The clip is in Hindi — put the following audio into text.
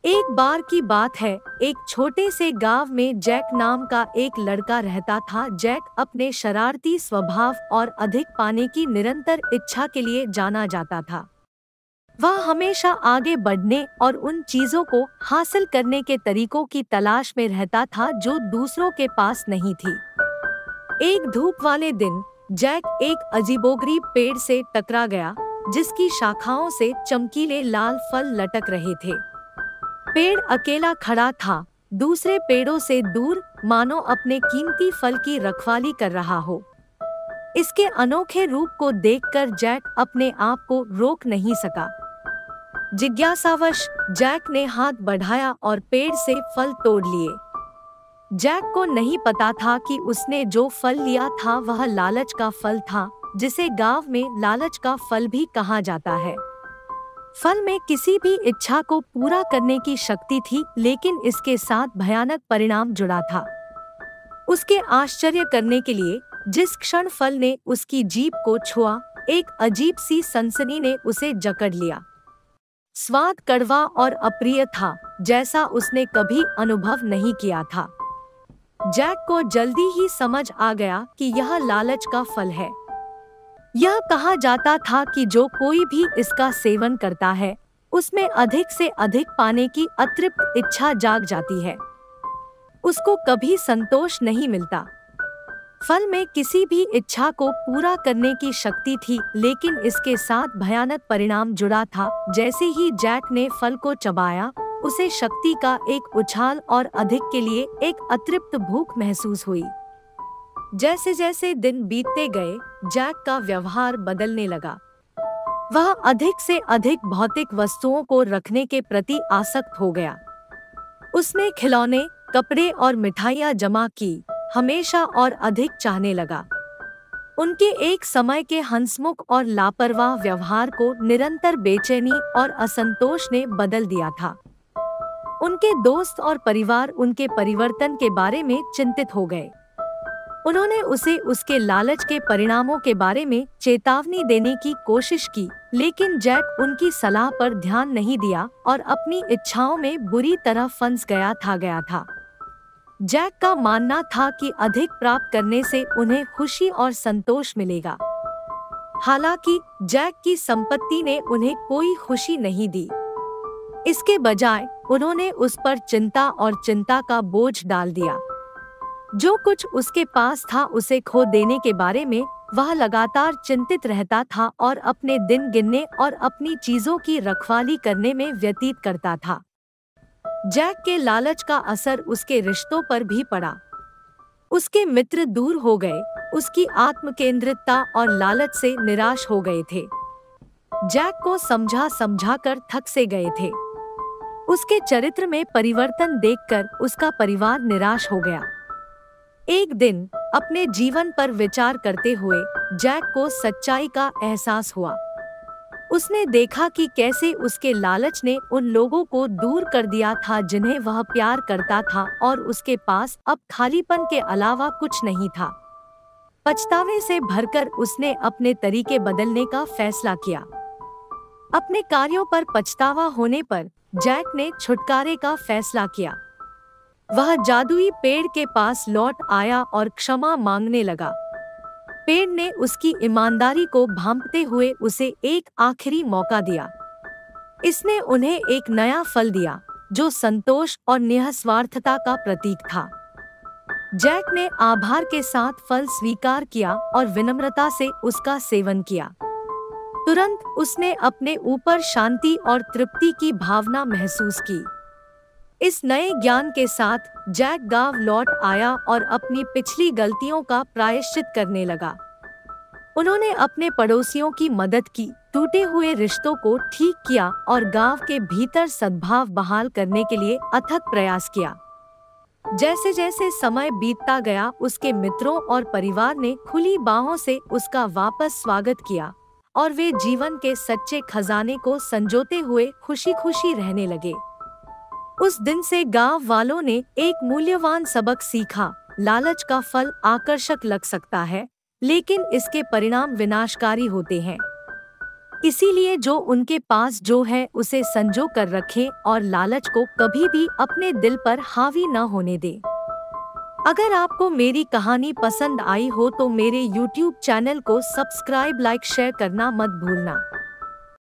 एक बार की बात है, एक छोटे से गांव में जैक नाम का एक लड़का रहता था। जैक अपने शरारती स्वभाव और अधिक पाने की निरंतर इच्छा के लिए जाना जाता था। वह हमेशा आगे बढ़ने और उन चीजों को हासिल करने के तरीकों की तलाश में रहता था जो दूसरों के पास नहीं थी। एक धूप वाले दिन जैक एक अजीबोगरीब पेड़ से टकरा गया, जिसकी शाखाओं से चमकीले लाल फल लटक रहे थे। पेड़ अकेला खड़ा था, दूसरे पेड़ों से दूर, मानो अपने कीमती फल की रखवाली कर रहा हो। इसके अनोखे रूप को देखकर जैक अपने आप को रोक नहीं सका। जिज्ञासावश जैक ने हाथ बढ़ाया और पेड़ से फल तोड़ लिए। जैक को नहीं पता था कि उसने जो फल लिया था वह लालच का फल था, जिसे गांव में लालच का फल भी कहा जाता है। फल में किसी भी इच्छा को पूरा करने की शक्ति थी, लेकिन इसके साथ भयानक परिणाम जुड़ा था। उसके आश्चर्य करने के लिए जिस क्षण फल ने उसकी जीभ को छुआ, एक अजीब सी सनसनी ने उसे जकड़ लिया। स्वाद कड़वा और अप्रिय था, जैसा उसने कभी अनुभव नहीं किया था। जैक को जल्दी ही समझ आ गया कि यह लालच का फल है। यह कहा जाता था कि जो कोई भी इसका सेवन करता है, उसमें अधिक से अधिक पाने की अतृप्त इच्छा जाग जाती है। उसको कभी संतोष नहीं मिलता। फल में किसी भी इच्छा को पूरा करने की शक्ति थी, लेकिन इसके साथ भयानक परिणाम जुड़ा था। जैसे ही जैक ने फल को चबाया, उसे शक्ति का एक उछाल और अधिक के लिए एक अतृप्त भूख महसूस हुई। जैसे जैसे दिन बीतते गए, जैक का व्यवहार बदलने लगा। वह अधिक से अधिक भौतिक वस्तुओं को रखने के प्रति आसक्त हो गया। उसने खिलौने, कपड़े और मिठाइयाँ जमा की, हमेशा और अधिक चाहने लगा। उनके एक समय के हंसमुख और लापरवाह व्यवहार को निरंतर बेचैनी और असंतोष ने बदल दिया था। उनके दोस्त और परिवार उनके परिवर्तन के बारे में चिंतित हो गए। उन्होंने उसे उसके लालच के परिणामों के बारे में चेतावनी देने की कोशिश की, लेकिन जैक उनकी सलाह पर ध्यान नहीं दिया और अपनी इच्छाओं में बुरी तरह फंस गया था। जैक का मानना था कि अधिक प्राप्त करने से उन्हें खुशी और संतोष मिलेगा। हालांकि जैक की संपत्ति ने उन्हें कोई खुशी नहीं दी। इसके बजाय उन्होंने उस पर चिंता और चिंता का बोझ डाल दिया। जो कुछ उसके पास था उसे खो देने के बारे में वह लगातार चिंतित रहता था और अपने दिन गिनने और अपनी चीजों की रखवाली करने में व्यतीत करता था। जैक के लालच का असर उसके रिश्तों पर भी पड़ा। उसके मित्र दूर हो गए, उसकी आत्मकेंद्रितता और लालच से निराश हो गए थे। जैक को समझा कर थक से गए थे। उसके चरित्र में परिवर्तन देखकर उसका परिवार निराश हो गया। एक दिन अपने जीवन पर विचार करते हुए जैक को सच्चाई का एहसास हुआ। उसने देखा कि कैसे उसके लालच ने उन लोगों को दूर कर दिया था जिन्हें वह प्यार करता था, और उसके पास अब खालीपन के अलावा कुछ नहीं था। पछतावे से भरकर उसने अपने तरीके बदलने का फैसला किया। अपने कार्यों पर पछतावा होने पर जैक ने छुटकारे का फैसला किया। वह जादुई पेड़ के पास लौट आया और क्षमा मांगने लगा। पेड़ ने उसकी ईमानदारी को भांपते हुए उसे एक आखिरी मौका दिया। इसने उन्हें एक नया फल दिया, जो संतोष और निःस्वार्थता का प्रतीक था। जैक ने आभार के साथ फल स्वीकार किया और विनम्रता से उसका सेवन किया। तुरंत उसने अपने ऊपर शांति और तृप्ति की भावना महसूस की। इस नए ज्ञान के साथ जैक गांव लौट आया और अपनी पिछली गलतियों का प्रायश्चित करने लगा। उन्होंने अपने पड़ोसियों की मदद की, टूटे हुए रिश्तों को ठीक किया और गांव के भीतर सद्भाव बहाल करने के लिए अथक प्रयास किया। जैसे जैसे समय बीतता गया, उसके मित्रों और परिवार ने खुली बाहों से उसका वापस स्वागत किया और वे जीवन के सच्चे खजाने को संजोते हुए खुशी खुशी रहने लगे। उस दिन से गांव वालों ने एक मूल्यवान सबक सीखा। लालच का फल आकर्षक लग सकता है, लेकिन इसके परिणाम विनाशकारी होते हैं। इसीलिए जो उनके पास जो है उसे संजो कर रखें और लालच को कभी भी अपने दिल पर हावी न होने दें। अगर आपको मेरी कहानी पसंद आई हो तो मेरे YouTube चैनल को सब्सक्राइब, लाइक, शेयर करना मत भूलना।